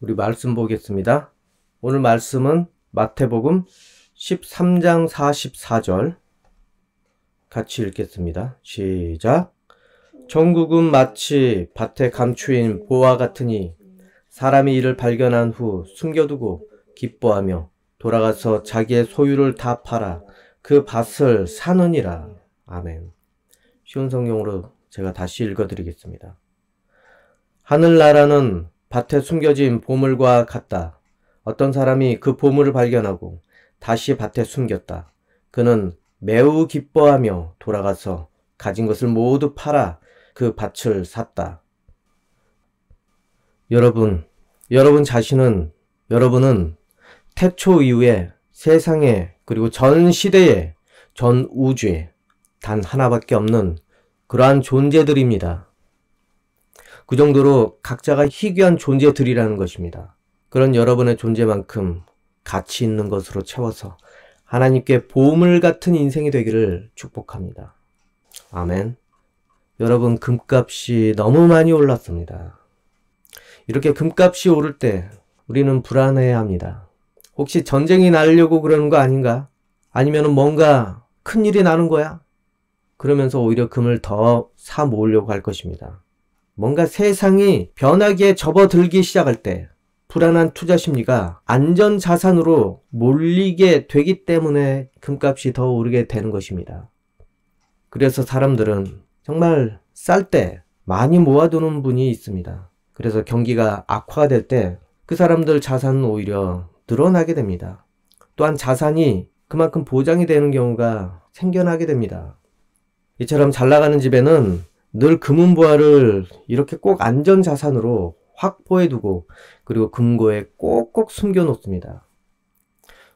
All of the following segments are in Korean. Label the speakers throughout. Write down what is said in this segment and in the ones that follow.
Speaker 1: 우리 말씀 보겠습니다. 오늘 말씀은 마태복음 13장 44절 같이 읽겠습니다. 시작. 천국은 마치 밭에 감추인 보화 같으니 사람이 이를 발견한 후 숨겨두고 기뻐하며 돌아가서 자기의 소유를 다 팔아 그 밭을 사느니라. 아멘. 쉬운 성경으로 제가 다시 읽어드리겠습니다. 하늘나라는 밭에 숨겨진 보물과 같다. 어떤 사람이 그 보물을 발견하고 다시 밭에 숨겼다. 그는 매우 기뻐하며 돌아가서 가진 것을 모두 팔아 그 밭을 샀다. 여러분은 태초 이후에 세상에 그리고 전 시대에 전 우주에 단 하나밖에 없는 그러한 존재들입니다. 그 정도로 각자가 희귀한 존재들이라는 것입니다. 그런 여러분의 존재만큼 가치 있는 것으로 채워서 하나님께 보물 같은 인생이 되기를 축복합니다. 아멘. 여러분, 금값이 너무 많이 올랐습니다. 이렇게 금값이 오를 때 우리는 불안해야 합니다. 혹시 전쟁이 나려고 그러는 거 아닌가? 아니면 뭔가 큰일이 나는 거야? 그러면서 오히려 금을 더 사 모으려고 할 것입니다. 뭔가 세상이 변하기에 접어들기 시작할 때 불안한 투자 심리가 안전자산으로 몰리게 되기 때문에 금값이 더 오르게 되는 것입니다. 그래서 사람들은 정말 쌀 때 많이 모아두는 분이 있습니다. 그래서 경기가 악화가 될 때 그 사람들 자산은 오히려 늘어나게 됩니다. 또한 자산이 그만큼 보장이 되는 경우가 생겨나게 됩니다. 이처럼 잘 나가는 집에는 늘 금은보화를 이렇게 꼭 안전자산으로 확보해두고 그리고 금고에 꼭꼭 숨겨 놓습니다.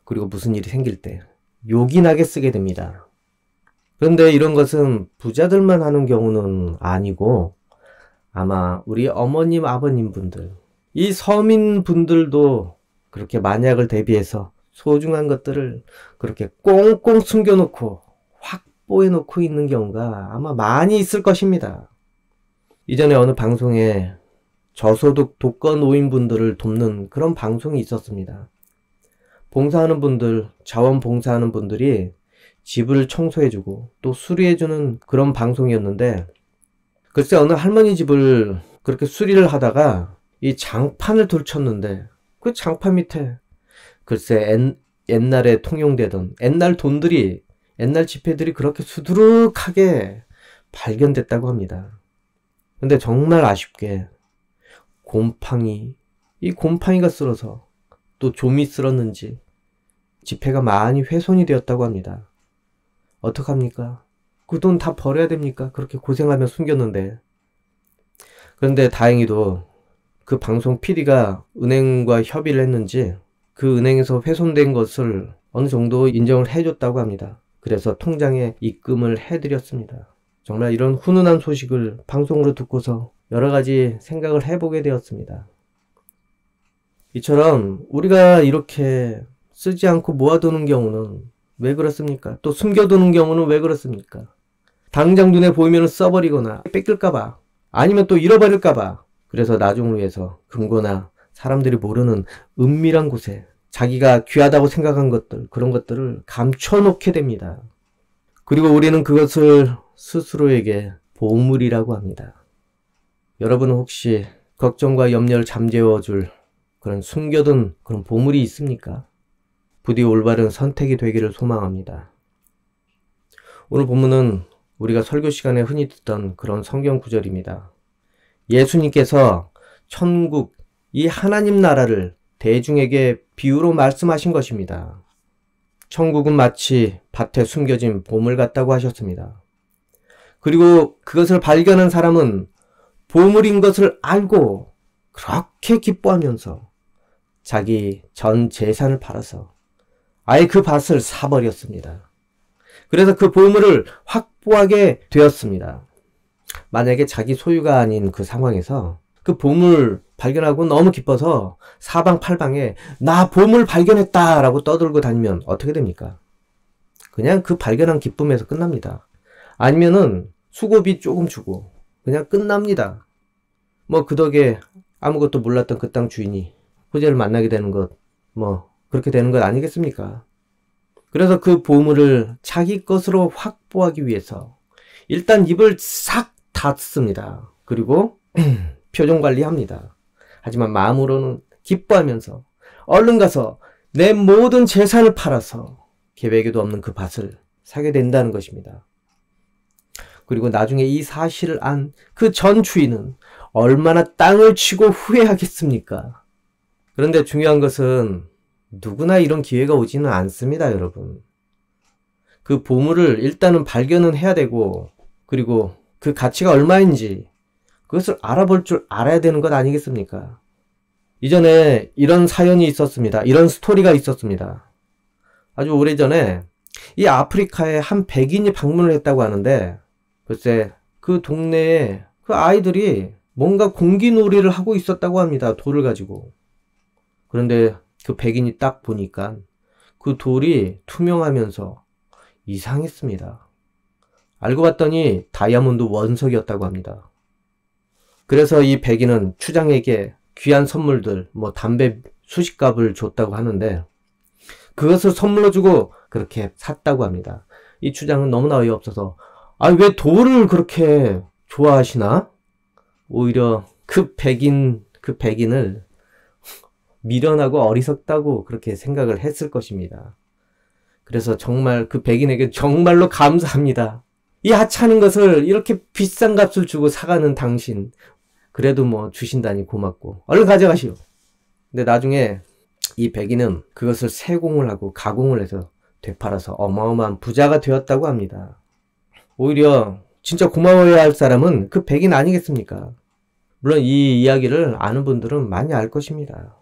Speaker 1: 그리고 무슨 일이 생길 때 요긴하게 쓰게 됩니다. 그런데 이런 것은 부자들만 하는 경우는 아니고 아마 우리 어머님, 아버님 분들, 이 서민 분들도 그렇게 만약을 대비해서 소중한 것들을 그렇게 꽁꽁 숨겨놓고 확보해놓고 있는 경우가 아마 많이 있을 것입니다. 이전에 어느 방송에 저소득 독거노인분들을 돕는 그런 방송이 있었습니다. 봉사하는 분들, 자원봉사하는 분들이 집을 청소해주고 또 수리해주는 그런 방송이었는데 글쎄 어느 할머니 집을 그렇게 수리를 하다가 이 장판을 들쳤는데 그 장판 밑에 글쎄 옛날에 통용되던 옛날 돈들이 옛날 지폐들이 그렇게 수두룩하게 발견됐다고 합니다. 근데 정말 아쉽게 이 곰팡이가 쓸어서 또 좀이 쓸었는지 지폐가 많이 훼손이 되었다고 합니다. 어떡합니까? 그 돈 다 버려야 됩니까? 그렇게 고생하며 숨겼는데. 그런데 다행히도 그 방송 PD가 은행과 협의를 했는지 그 은행에서 훼손된 것을 어느 정도 인정을 해줬다고 합니다. 그래서 통장에 입금을 해드렸습니다. 정말 이런 훈훈한 소식을 방송으로 듣고서 여러 가지 생각을 해보게 되었습니다. 이처럼 우리가 이렇게 쓰지 않고 모아두는 경우는 왜 그렇습니까? 또 숨겨두는 경우는 왜 그렇습니까? 당장 눈에 보이면 써버리거나 뺏길까봐 아니면 또 잃어버릴까봐 그래서 나중을 위해서 금고나 사람들이 모르는 은밀한 곳에 자기가 귀하다고 생각한 것들 그런 것들을 감춰놓게 됩니다. 그리고 우리는 그것을 스스로에게 보물이라고 합니다. 여러분은 혹시 걱정과 염려를 잠재워줄 그런 숨겨둔 그런 보물이 있습니까? 부디 올바른 선택이 되기를 소망합니다. 오늘 본문은 우리가 설교 시간에 흔히 듣던 그런 성경 구절입니다. 예수님께서 천국, 이 하나님 나라를 대중에게 비유로 말씀하신 것입니다. 천국은 마치 밭에 숨겨진 보물 같다고 하셨습니다. 그리고 그것을 발견한 사람은 보물인 것을 알고 그렇게 기뻐하면서 자기 전 재산을 팔아서 아예 그 밭을 사버렸습니다. 그래서 그 보물을 확보하게 되었습니다. 만약에 자기 소유가 아닌 그 상황에서 그 보물 발견하고 너무 기뻐서 사방팔방에 나 보물 발견했다 라고 떠들고 다니면 어떻게 됩니까? 그냥 그 발견한 기쁨에서 끝납니다. 아니면은 수고비 조금 주고 그냥 끝납니다. 뭐 그 덕에 아무것도 몰랐던 그 땅 주인이 호재를 만나게 되는 것, 그렇게 되는 것 아니겠습니까? 그래서 그 보물을 자기 것으로 확보하기 위해서 일단 입을 싹 닫습니다. 그리고 표정 관리합니다. 하지만 마음으로는 기뻐하면서 얼른 가서 내 모든 재산을 팔아서 계획에도 없는 그 밭을 사게 된다는 것입니다. 그리고 나중에 이 사실을 안 그 전 주인은 얼마나 땅을 치고 후회하겠습니까? 그런데 중요한 것은 누구나 이런 기회가 오지는 않습니다, 여러분. 그 보물을 일단은 발견은 해야 되고, 그리고 그 가치가 얼마인지 그것을 알아볼 줄 알아야 되는 것 아니겠습니까? 이전에 이런 사연이 있었습니다. 이런 스토리가 있었습니다. 아주 오래전에 이 아프리카에 한 백인이 방문을 했다고 하는데, 글쎄 그 동네에 그 아이들이 뭔가 공기놀이를 하고 있었다고 합니다. 돌을 가지고. 그런데 그 백인이 딱 보니까 그 돌이 투명하면서 이상했습니다. 알고 봤더니 다이아몬드 원석이었다고 합니다. 그래서 이 백인은 추장에게 귀한 선물들, 담배 수십 갑을 줬다고 하는데, 그것을 선물로 주고 그렇게 샀다고 합니다. 이 추장은 너무나 어이없어서, 왜 돌을 그렇게 좋아하시나? 오히려 그 백인을 미련하고 어리석다고 그렇게 생각을 했을 것입니다. 그래서 정말 그 백인에게 정말로 감사합니다. 이 하찮은 것을 이렇게 비싼 값을 주고 사가는 당신, 그래도 주신다니 고맙고 얼른 가져가시오. 근데 나중에 이 백인은 그것을 세공을 하고 가공을 해서 되팔아서 어마어마한 부자가 되었다고 합니다. 오히려 진짜 고마워해야 할 사람은 그 백인 아니겠습니까? 물론 이 이야기를 아는 분들은 많이 알 것입니다.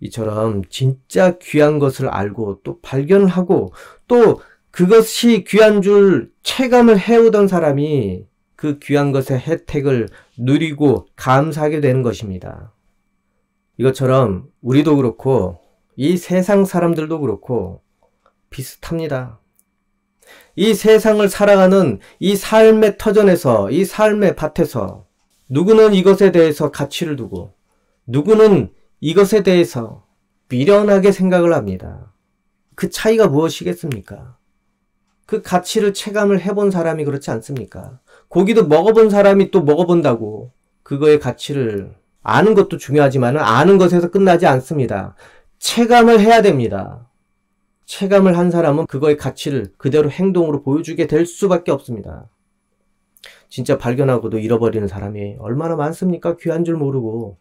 Speaker 1: 이처럼 진짜 귀한 것을 알고 또 발견을 하고 또 그것이 귀한 줄 체감을 해오던 사람이 그 귀한 것의 혜택을 누리고 감사하게 되는 것입니다. 이것처럼 우리도 그렇고 이 세상 사람들도 그렇고 비슷합니다. 이 세상을 살아가는 이 삶의 터전에서, 이 삶의 밭에서 누구는 이것에 대해서 가치를 두고 누구는 이것에 대해서 미련하게 생각을 합니다. 그 차이가 무엇이겠습니까? 그 가치를 체감을 해본 사람이 그렇지 않습니까? 고기도 먹어본 사람이 또 먹어본다고 그거의 가치를 아는 것도 중요하지만 아는 것에서 끝나지 않습니다. 체감을 해야 됩니다. 체감을 한 사람은 그거의 가치를 그대로 행동으로 보여주게 될 수밖에 없습니다. 진짜 발견하고도 잃어버리는 사람이 얼마나 많습니까? 귀한 줄 모르고.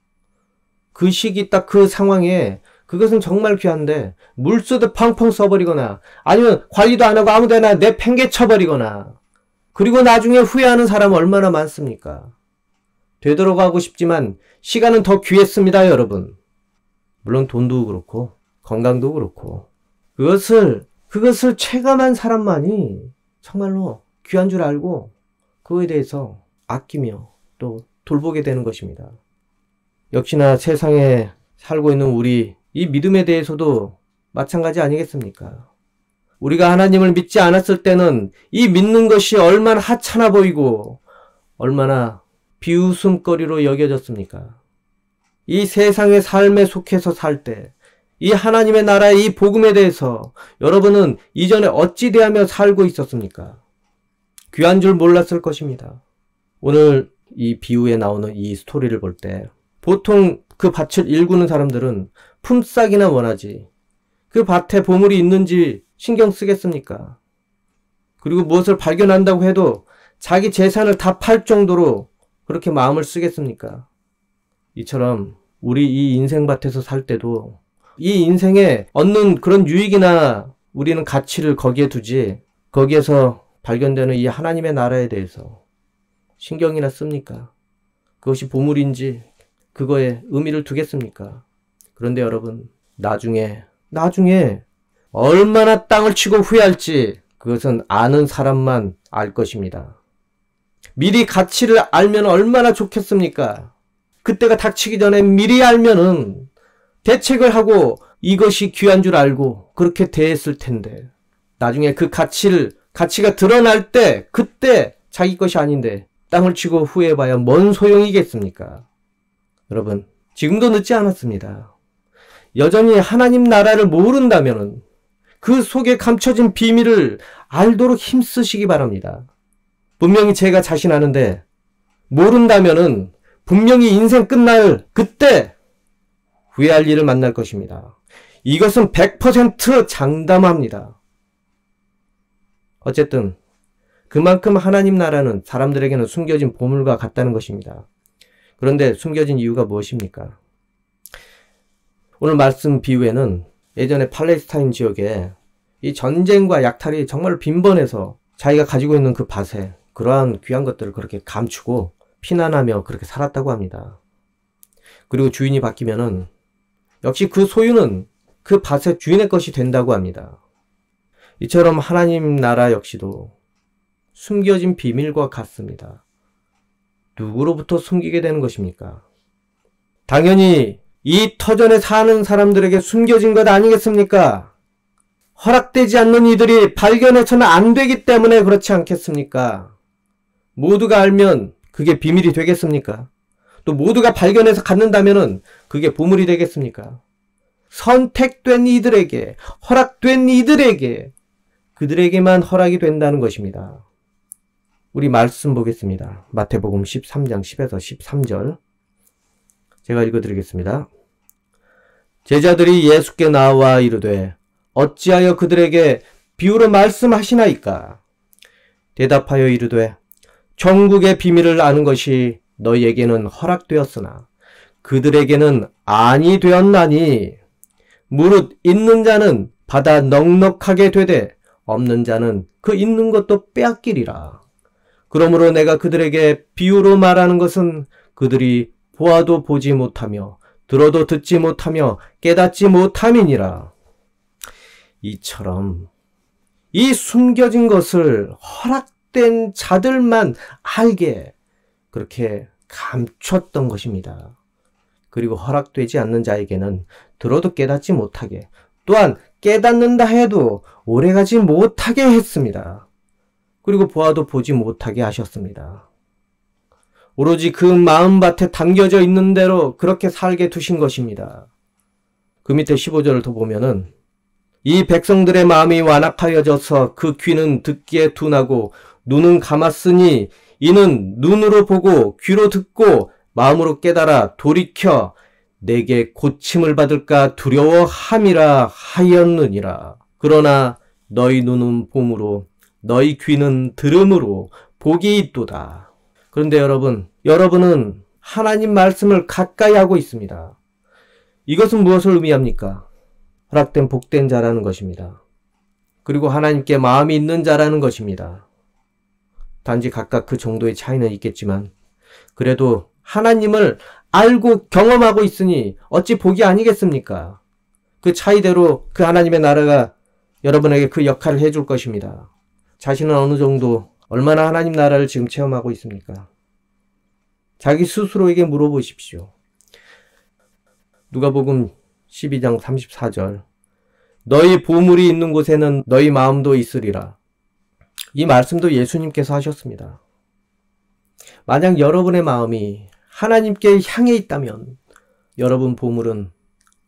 Speaker 1: 그 시기 딱 그 상황에 그것은 정말 귀한데 물 쓰듯 펑펑 써버리거나 아니면 관리도 안 하고 아무데나 내팽개쳐버리거나, 그리고 나중에 후회하는 사람 얼마나 많습니까? 되돌아가고 싶지만 시간은 더 귀했습니다, 여러분. 물론 돈도 그렇고 건강도 그렇고 그것을 체감한 사람만이 정말로 귀한 줄 알고 그거에 대해서 아끼며 또 돌보게 되는 것입니다. 역시나 세상에 살고 있는 우리 이 믿음에 대해서도 마찬가지 아니겠습니까? 우리가 하나님을 믿지 않았을 때는 이 믿는 것이 얼마나 하찮아 보이고 얼마나 비웃음거리로 여겨졌습니까? 이 세상의 삶에 속해서 살 때 이 하나님의 나라의 이 복음에 대해서 여러분은 이전에 어찌 대하며 살고 있었습니까? 귀한 줄 몰랐을 것입니다. 오늘 이 비유에 나오는 이 스토리를 볼 때 보통 그 밭을 일구는 사람들은 품삯이나 원하지 그 밭에 보물이 있는지 신경 쓰겠습니까? 그리고 무엇을 발견한다고 해도 자기 재산을 다 팔 정도로 그렇게 마음을 쓰겠습니까? 이처럼 우리 이 인생밭에서 살 때도 이 인생에 얻는 그런 유익이나 우리는 가치를 거기에 두지 거기에서 발견되는 이 하나님의 나라에 대해서 신경이나 씁니까? 그것이 보물인지 그거에 의미를 두겠습니까? 그런데 여러분, 나중에 얼마나 땅을 치고 후회할지 그것은 아는 사람만 알 것입니다. 미리 가치를 알면 얼마나 좋겠습니까? 그때가 닥치기 전에 미리 알면은 대책을 하고 이것이 귀한 줄 알고 그렇게 대했을 텐데 나중에 그 가치가 드러날 때 그때 자기 것이 아닌데 땅을 치고 후회해봐야 뭔 소용이겠습니까? 여러분, 지금도 늦지 않았습니다. 여전히 하나님 나라를 모른다면 그 속에 감춰진 비밀을 알도록 힘쓰시기 바랍니다. 분명히 제가 자신하는데 모른다면은 분명히 인생 끝날 그때 후회할 일을 만날 것입니다. 이것은 100% 장담합니다. 어쨌든 그만큼 하나님 나라는 사람들에게는 숨겨진 보물과 같다는 것입니다. 그런데 숨겨진 이유가 무엇입니까? 오늘 말씀 비유에는 예전에 팔레스타인 지역에 이 전쟁과 약탈이 정말 빈번해서 자기가 가지고 있는 그 밭에 그러한 귀한 것들을 그렇게 감추고 피난하며 그렇게 살았다고 합니다. 그리고 주인이 바뀌면은 역시 그 소유는 그 밭의 주인의 것이 된다고 합니다. 이처럼 하나님 나라 역시도 숨겨진 비밀과 같습니다. 누구로부터 숨기게 되는 것입니까? 당연히 이 터전에 사는 사람들에게 숨겨진 것 아니겠습니까? 허락되지 않는 이들이 발견해서는 안 되기 때문에 그렇지 않겠습니까? 모두가 알면 그게 비밀이 되겠습니까? 또 모두가 발견해서 갖는다면 그게 보물이 되겠습니까? 선택된 이들에게, 허락된 이들에게, 그들에게만 허락이 된다는 것입니다. 우리 말씀 보겠습니다. 마태복음 13장 10에서 13절 제가 읽어드리겠습니다. 제자들이 예수께 나와 이르되 어찌하여 그들에게 비유로 말씀하시나이까? 대답하여 이르되 천국의 비밀을 아는 것이 너희에게는 허락되었으나 그들에게는 아니 되었나니 무릇 있는 자는 받아 넉넉하게 되되 없는 자는 그 있는 것도 빼앗기리라. 그러므로 내가 그들에게 비유로 말하는 것은 그들이 보아도 보지 못하며 들어도 듣지 못하며 깨닫지 못함이니라. 이처럼 이 숨겨진 것을 허락된 자들만 알게 그렇게 감췄던 것입니다. 그리고 허락되지 않는 자에게는 들어도 깨닫지 못하게, 또한 깨닫는다 해도 오래가지 못하게 했습니다. 그리고 보아도 보지 못하게 하셨습니다. 오로지 그 마음밭에 담겨져 있는 대로 그렇게 살게 두신 것입니다. 그 밑에 15절을 더 보면은 이 백성들의 마음이 완악하여져서 그 귀는 듣기에 둔하고 눈은 감았으니 이는 눈으로 보고 귀로 듣고 마음으로 깨달아 돌이켜 내게 고침을 받을까 두려워함이라 하였느니라. 그러나 너희 눈은 봄으로 너희 귀는 들음으로 복이 있도다. 그런데 여러분은 하나님 말씀을 가까이 하고 있습니다. 이것은 무엇을 의미합니까? 허락된 복된 자라는 것입니다. 그리고 하나님께 마음이 있는 자라는 것입니다. 단지 각각 그 정도의 차이는 있겠지만 그래도 하나님을 알고 경험하고 있으니 어찌 복이 아니겠습니까? 그 차이대로 그 하나님의 나라가 여러분에게 그 역할을 해줄 것입니다. 자신은 어느 정도 얼마나 하나님 나라를 지금 체험하고 있습니까? 자기 스스로에게 물어보십시오. 누가복음 12장 34절 너희 보물이 있는 곳에는 너희 마음도 있으리라. 이 말씀도 예수님께서 하셨습니다. 만약 여러분의 마음이 하나님께 향해 있다면 여러분 보물은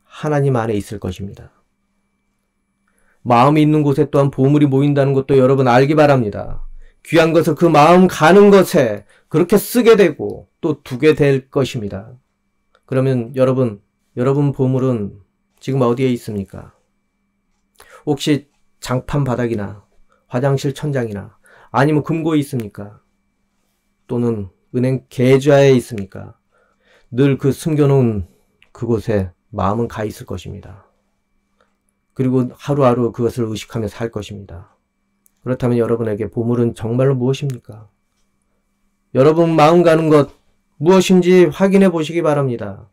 Speaker 1: 하나님 안에 있을 것입니다. 마음이 있는 곳에 또한 보물이 모인다는 것도 여러분 알기 바랍니다. 귀한 것을 그 마음 가는 것에 그렇게 쓰게 되고 또 두게 될 것입니다. 그러면 여러분 보물은 지금 어디에 있습니까? 혹시 장판 바닥이나 화장실 천장이나 아니면 금고에 있습니까? 또는 은행 계좌에 있습니까? 늘 그 숨겨놓은 그곳에 마음은 가 있을 것입니다. 그리고 하루하루 그것을 의식하며 살 것입니다. 그렇다면 여러분에게 보물은 정말로 무엇입니까? 여러분 마음 가는 것 무엇인지 확인해 보시기 바랍니다.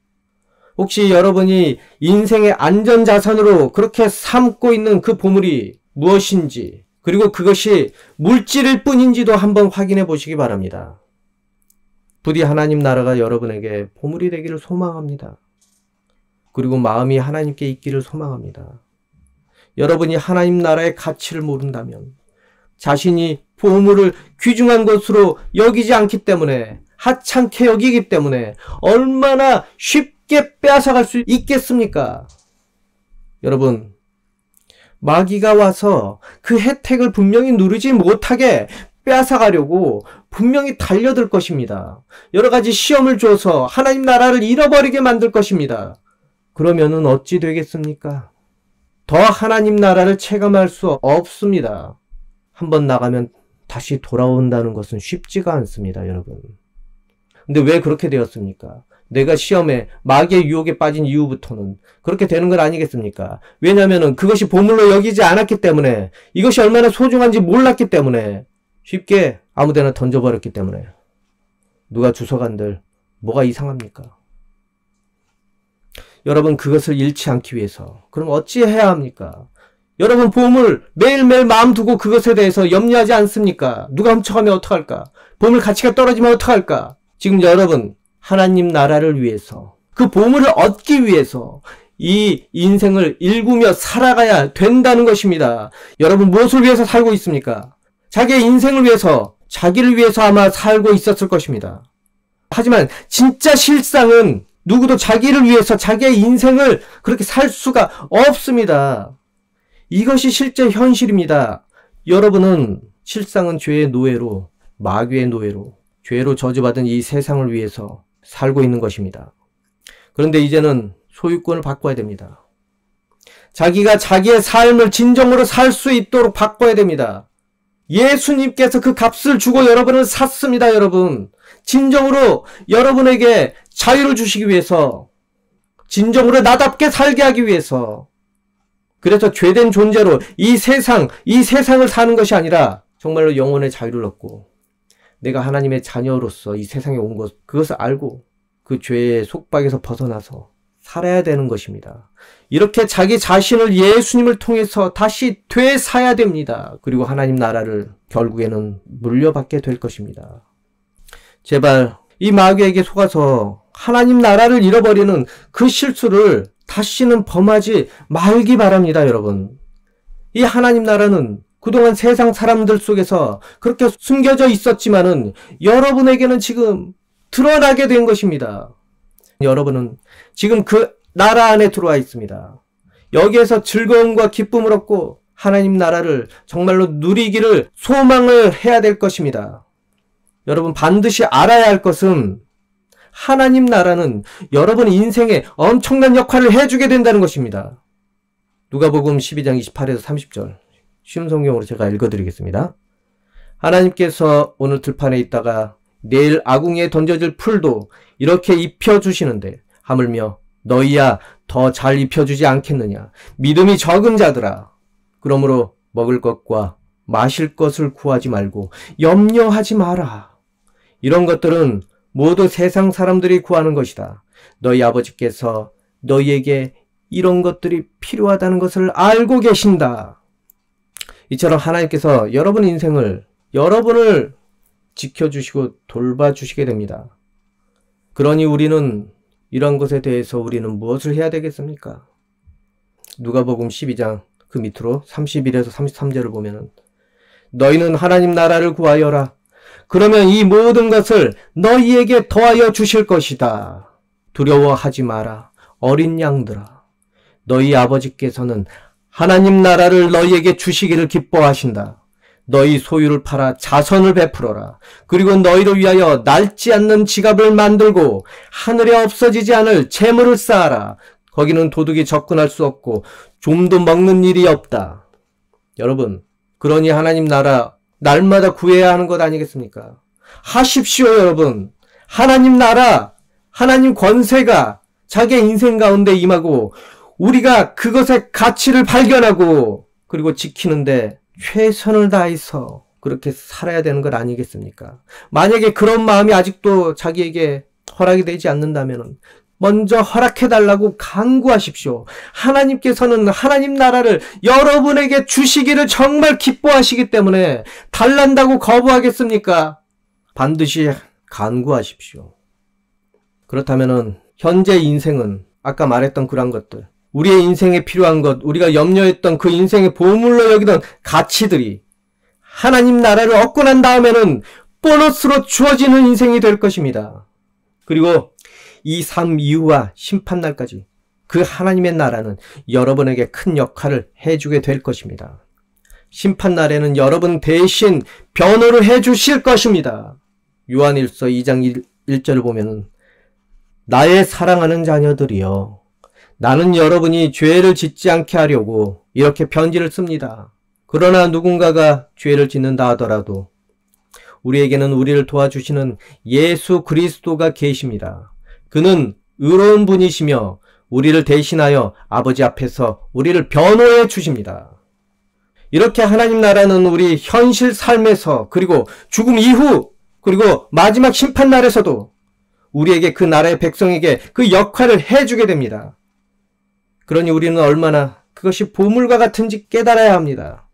Speaker 1: 혹시 여러분이 인생의 안전자산으로 그렇게 삼고 있는 그 보물이 무엇인지, 그리고 그것이 물질일 뿐인지도 한번 확인해 보시기 바랍니다. 부디 하나님 나라가 여러분에게 보물이 되기를 소망합니다. 그리고 마음이 하나님께 있기를 소망합니다. 여러분이 하나님 나라의 가치를 모른다면 자신이 보물을 귀중한 것으로 여기지 않기 때문에, 하찮게 여기기 때문에 얼마나 쉽게 빼앗아갈 수 있겠습니까? 여러분, 마귀가 와서 그 혜택을 분명히 누리지 못하게 빼앗아가려고 분명히 달려들 것입니다. 여러 가지 시험을 줘서 하나님 나라를 잃어버리게 만들 것입니다. 그러면은 어찌 되겠습니까? 더 하나님 나라를 체감할 수 없습니다. 한번 나가면 다시 돌아온다는 것은 쉽지가 않습니다, 여러분. 근데 왜 그렇게 되었습니까? 내가 시험에 마귀의 유혹에 빠진 이후부터는 그렇게 되는 건 아니겠습니까? 왜냐하면 그것이 보물로 여기지 않았기 때문에, 이것이 얼마나 소중한지 몰랐기 때문에 쉽게 아무데나 던져버렸기 때문에. 누가 주워간들 뭐가 이상합니까? 여러분, 그것을 잃지 않기 위해서 그럼 어찌해야 합니까? 여러분, 보물 매일매일 마음 두고 그것에 대해서 염려하지 않습니까? 누가 훔쳐가면 어떡할까? 보물 가치가 떨어지면 어떡할까? 지금 여러분, 하나님 나라를 위해서, 그 보물을 얻기 위해서 이 인생을 일구며 살아가야 된다는 것입니다. 여러분, 무엇을 위해서 살고 있습니까? 자기의 인생을 위해서, 자기를 위해서 아마 살고 있었을 것입니다. 하지만 진짜 실상은 누구도 자기를 위해서 자기의 인생을 그렇게 살 수가 없습니다. 이것이 실제 현실입니다. 여러분은 실상은 죄의 노예로, 마귀의 노예로, 죄로 저주받은 이 세상을 위해서 살고 있는 것입니다. 그런데 이제는 소유권을 바꿔야 됩니다. 자기가 자기의 삶을 진정으로 살 수 있도록 바꿔야 됩니다. 예수님께서 그 값을 주고 여러분을 샀습니다, 여러분. 진정으로 여러분에게 자유를 주시기 위해서, 진정으로 나답게 살게 하기 위해서. 그래서 죄된 존재로 이 세상을 사는 것이 아니라 정말로 영혼의 자유를 얻고 내가 하나님의 자녀로서 이 세상에 온 것, 그것을 알고 그 죄의 속박에서 벗어나서 살아야 되는 것입니다. 이렇게 자기 자신을 예수님을 통해서 다시 되사야 됩니다. 그리고 하나님 나라를 결국에는 물려받게 될 것입니다. 제발 이 마귀에게 속아서 하나님 나라를 잃어버리는 그 실수를 다시는 범하지 말기 바랍니다, 여러분. 이 하나님 나라는 그동안 세상 사람들 속에서 그렇게 숨겨져 있었지만은 여러분에게는 지금 드러나게 된 것입니다. 여러분은 지금 그 나라 안에 들어와 있습니다. 여기에서 즐거움과 기쁨을 얻고 하나님 나라를 정말로 누리기를 소망을 해야 될 것입니다. 여러분, 반드시 알아야 할 것은 하나님 나라는 여러분 인생에 엄청난 역할을 해주게 된다는 것입니다. 누가복음 12장 28에서 30절 쉬운 성경으로 제가 읽어드리겠습니다. 하나님께서 오늘 들판에 있다가 내일 아궁이에 던져질 풀도 이렇게 입혀주시는데 하물며 너희야 더 잘 입혀주지 않겠느냐. 믿음이 적은 자들아. 그러므로 먹을 것과 마실 것을 구하지 말고 염려하지 마라. 이런 것들은 모두 세상 사람들이 구하는 것이다. 너희 아버지께서 너희에게 이런 것들이 필요하다는 것을 알고 계신다. 이처럼 하나님께서 여러분 인생을, 여러분을 지켜주시고 돌봐주시게 됩니다. 그러니 우리는 이런 것에 대해서 우리는 무엇을 해야 되겠습니까? 누가복음 12장 그 밑으로 31에서 33절을 보면은 너희는 하나님 나라를 구하여라. 그러면 이 모든 것을 너희에게 더하여 주실 것이다. 두려워하지 마라. 어린 양들아. 너희 아버지께서는 하나님 나라를 너희에게 주시기를 기뻐하신다. 너희 소유를 팔아 자선을 베풀어라. 그리고 너희를 위하여 낡지 않는 지갑을 만들고 하늘에 없어지지 않을 재물을 쌓아라. 거기는 도둑이 접근할 수 없고 좀도 먹는 일이 없다. 여러분, 그러니 하나님 나라 날마다 구해야 하는 것 아니겠습니까? 하십시오, 여러분. 하나님 나라, 하나님 권세가 자기의 인생 가운데 임하고 우리가 그것의 가치를 발견하고 그리고 지키는데 최선을 다해서 그렇게 살아야 되는 것 아니겠습니까? 만약에 그런 마음이 아직도 자기에게 허락이 되지 않는다면 먼저 허락해달라고 간구하십시오. 하나님께서는 하나님 나라를 여러분에게 주시기를 정말 기뻐하시기 때문에 달란다고 거부하겠습니까? 반드시 간구하십시오. 그렇다면 현재 인생은 아까 말했던 그런 것들, 우리의 인생에 필요한 것, 우리가 염려했던 그 인생의 보물로 여기던 가치들이 하나님 나라를 얻고 난 다음에는 보너스로 주어지는 인생이 될 것입니다. 그리고 이 삶 이후와 심판날까지 그 하나님의 나라는 여러분에게 큰 역할을 해주게 될 것입니다. 심판날에는 여러분 대신 변호를 해주실 것입니다. 요한일서 2장 1절을 보면은 나의 사랑하는 자녀들이여 나는 여러분이 죄를 짓지 않게 하려고 이렇게 편지를 씁니다. 그러나 누군가가 죄를 짓는다 하더라도 우리에게는 우리를 도와주시는 예수 그리스도가 계십니다. 그는 의로운 분이시며 우리를 대신하여 아버지 앞에서 우리를 변호해 주십니다. 이렇게 하나님 나라는 우리 현실 삶에서 그리고 죽음 이후 그리고 마지막 심판날에서도 우리에게 그 나라의 백성에게 그 역할을 해주게 됩니다. 그러니 우리는 얼마나 그것이 보물과 같은지 깨달아야 합니다.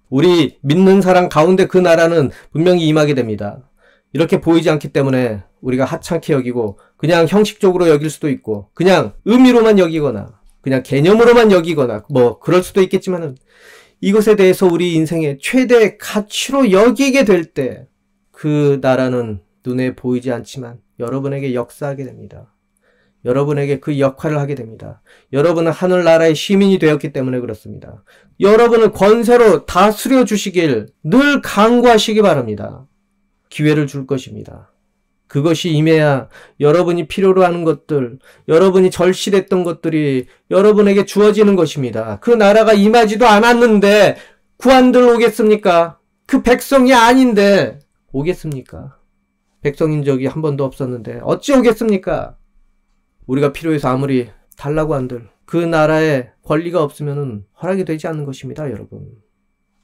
Speaker 1: 우리 믿는 사람 가운데 그 나라는 분명히 임하게 됩니다. 이렇게 보이지 않기 때문에 우리가 하찮게 여기고 그냥 형식적으로 여길 수도 있고 그냥 의미로만 여기거나 그냥 개념으로만 여기거나 뭐 그럴 수도 있겠지만은 이것에 대해서 우리 인생의 최대 가치로 여기게 될 때 그 나라는 눈에 보이지 않지만 여러분에게 역사하게 됩니다. 여러분에게 그 역할을 하게 됩니다. 여러분은 하늘나라의 시민이 되었기 때문에 그렇습니다. 여러분을 권세로 다스려 주시길 늘 간구하시기 바랍니다. 기회를 줄 것입니다. 그것이 임해야 여러분이 필요로 하는 것들, 여러분이 절실했던 것들이 여러분에게 주어지는 것입니다. 그 나라가 임하지도 않았는데 구한들 오겠습니까? 그 백성이 아닌데 오겠습니까? 백성인 적이 한 번도 없었는데 어찌 오겠습니까? 우리가 필요해서 아무리 달라고 한들 그 나라에 권리가 없으면 허락이 되지 않는 것입니다, 여러분.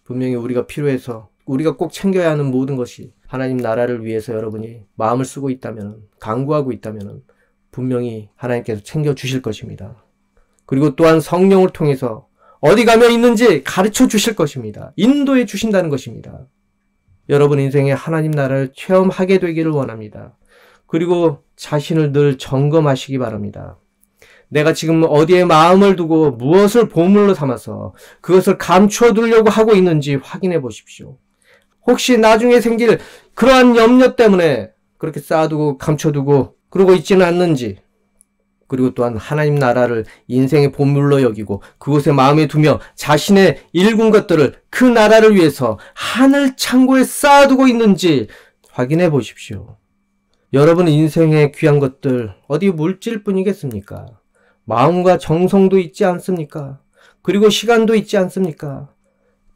Speaker 1: 분명히 우리가 필요해서 우리가 꼭 챙겨야 하는 모든 것이 하나님 나라를 위해서 여러분이 마음을 쓰고 있다면, 간구하고 있다면 분명히 하나님께서 챙겨주실 것입니다. 그리고 또한 성령을 통해서 어디 가면 있는지 가르쳐 주실 것입니다. 인도해 주신다는 것입니다. 여러분 인생에 하나님 나라를 체험하게 되기를 원합니다. 그리고 자신을 늘 점검하시기 바랍니다. 내가 지금 어디에 마음을 두고 무엇을 보물로 삼아서 그것을 감춰두려고 하고 있는지 확인해 보십시오. 혹시 나중에 생길 그러한 염려 때문에 그렇게 쌓아두고 감춰두고 그러고 있지는 않는지, 그리고 또한 하나님 나라를 인생의 보물로 여기고 그곳에 마음에 두며 자신의 일군 것들을 그 나라를 위해서 하늘 창고에 쌓아두고 있는지 확인해 보십시오. 여러분 인생의 귀한 것들 어디 물질뿐이겠습니까? 마음과 정성도 있지 않습니까? 그리고 시간도 있지 않습니까?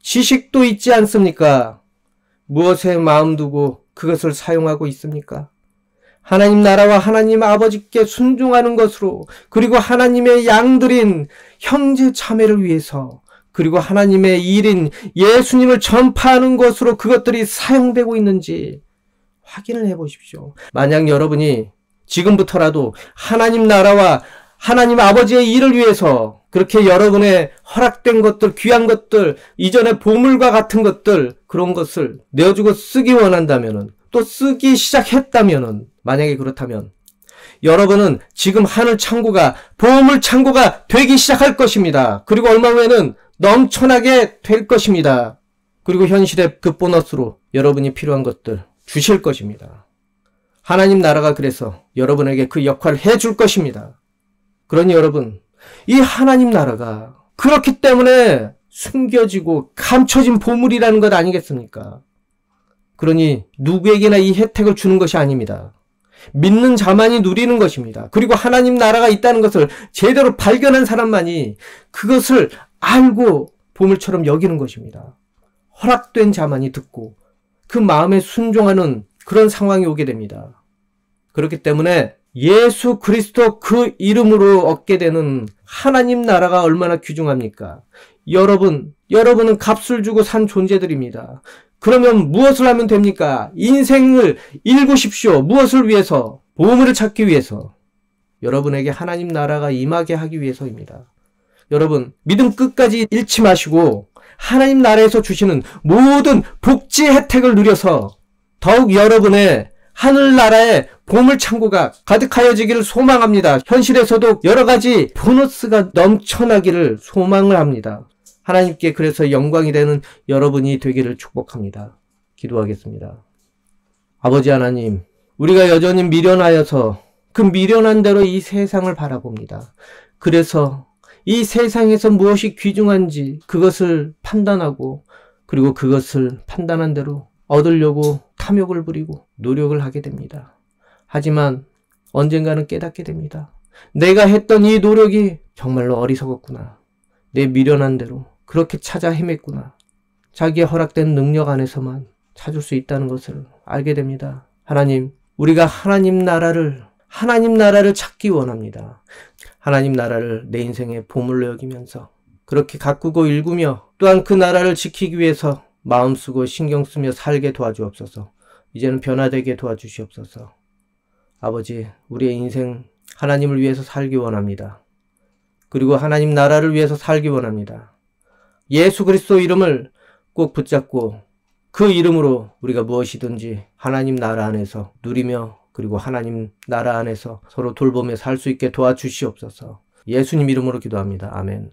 Speaker 1: 지식도 있지 않습니까? 무엇에 마음 두고 그것을 사용하고 있습니까? 하나님 나라와 하나님 아버지께 순종하는 것으로, 그리고 하나님의 양들인 형제 자매를 위해서, 그리고 하나님의 일인 예수님을 전파하는 것으로 그것들이 사용되고 있는지 확인을 해보십시오. 만약 여러분이 지금부터라도 하나님 나라와 하나님 아버지의 일을 위해서 그렇게 여러분의 허락된 것들, 귀한 것들, 이전의 보물과 같은 것들, 그런 것을 내어주고 쓰기 원한다면은, 또 쓰기 시작했다면은, 만약에 그렇다면 여러분은 지금 하늘 창고가 보물 창고가 되기 시작할 것입니다. 그리고 얼마 후에는 넘쳐나게 될 것입니다. 그리고 현실의 그 보너스로 여러분이 필요한 것들 주실 것입니다. 하나님 나라가 그래서 여러분에게 그 역할을 해줄 것입니다. 그러니 여러분, 이 하나님 나라가 그렇기 때문에 숨겨지고 감춰진 보물이라는 것 아니겠습니까? 그러니 누구에게나 이 혜택을 주는 것이 아닙니다. 믿는 자만이 누리는 것입니다. 그리고 하나님 나라가 있다는 것을 제대로 발견한 사람만이 그것을 알고 보물처럼 여기는 것입니다. 허락된 자만이 듣고 그 마음에 순종하는 그런 상황이 오게 됩니다. 그렇기 때문에 예수 그리스도 그 이름으로 얻게 되는 하나님 나라가 얼마나 귀중합니까? 여러분은 값을 주고 산 존재들입니다. 그러면 무엇을 하면 됩니까? 인생을 일구십시오. 무엇을 위해서? 보물을 찾기 위해서. 여러분에게 하나님 나라가 임하게 하기 위해서입니다. 여러분, 믿음 끝까지 잃지 마시고 하나님 나라에서 주시는 모든 복지 혜택을 누려서 더욱 여러분의 하늘나라의 보물창고가 가득하여지기를 소망합니다. 현실에서도 여러 가지 보너스가 넘쳐나기를 소망을 합니다. 하나님께 그래서 영광이 되는 여러분이 되기를 축복합니다. 기도하겠습니다. 아버지 하나님, 우리가 여전히 미련하여서 그 미련한 대로 이 세상을 바라봅니다. 그래서 이 세상에서 무엇이 귀중한지 그것을 판단하고 그리고 그것을 판단한 대로 얻으려고 탐욕을 부리고 노력을 하게 됩니다. 하지만 언젠가는 깨닫게 됩니다. 내가 했던 이 노력이 정말로 어리석었구나. 내 미련한 대로 그렇게 찾아 헤맸구나. 자기의 허락된 능력 안에서만 찾을 수 있다는 것을 알게 됩니다. 하나님, 우리가 하나님 나라를 찾기 원합니다. 하나님 나라를 내 인생의 보물로 여기면서 그렇게 가꾸고 일구며 또한 그 나라를 지키기 위해서 마음 쓰고 신경 쓰며 살게 도와주옵소서. 이제는 변화되게 도와주시옵소서. 아버지, 우리의 인생 하나님을 위해서 살기 원합니다. 그리고 하나님 나라를 위해서 살기 원합니다. 예수 그리스도 이름을 꼭 붙잡고 그 이름으로 우리가 무엇이든지 하나님 나라 안에서 누리며 그리고 하나님 나라 안에서 서로 돌보며 살 수 있게 도와주시옵소서. 예수님 이름으로 기도합니다. 아멘.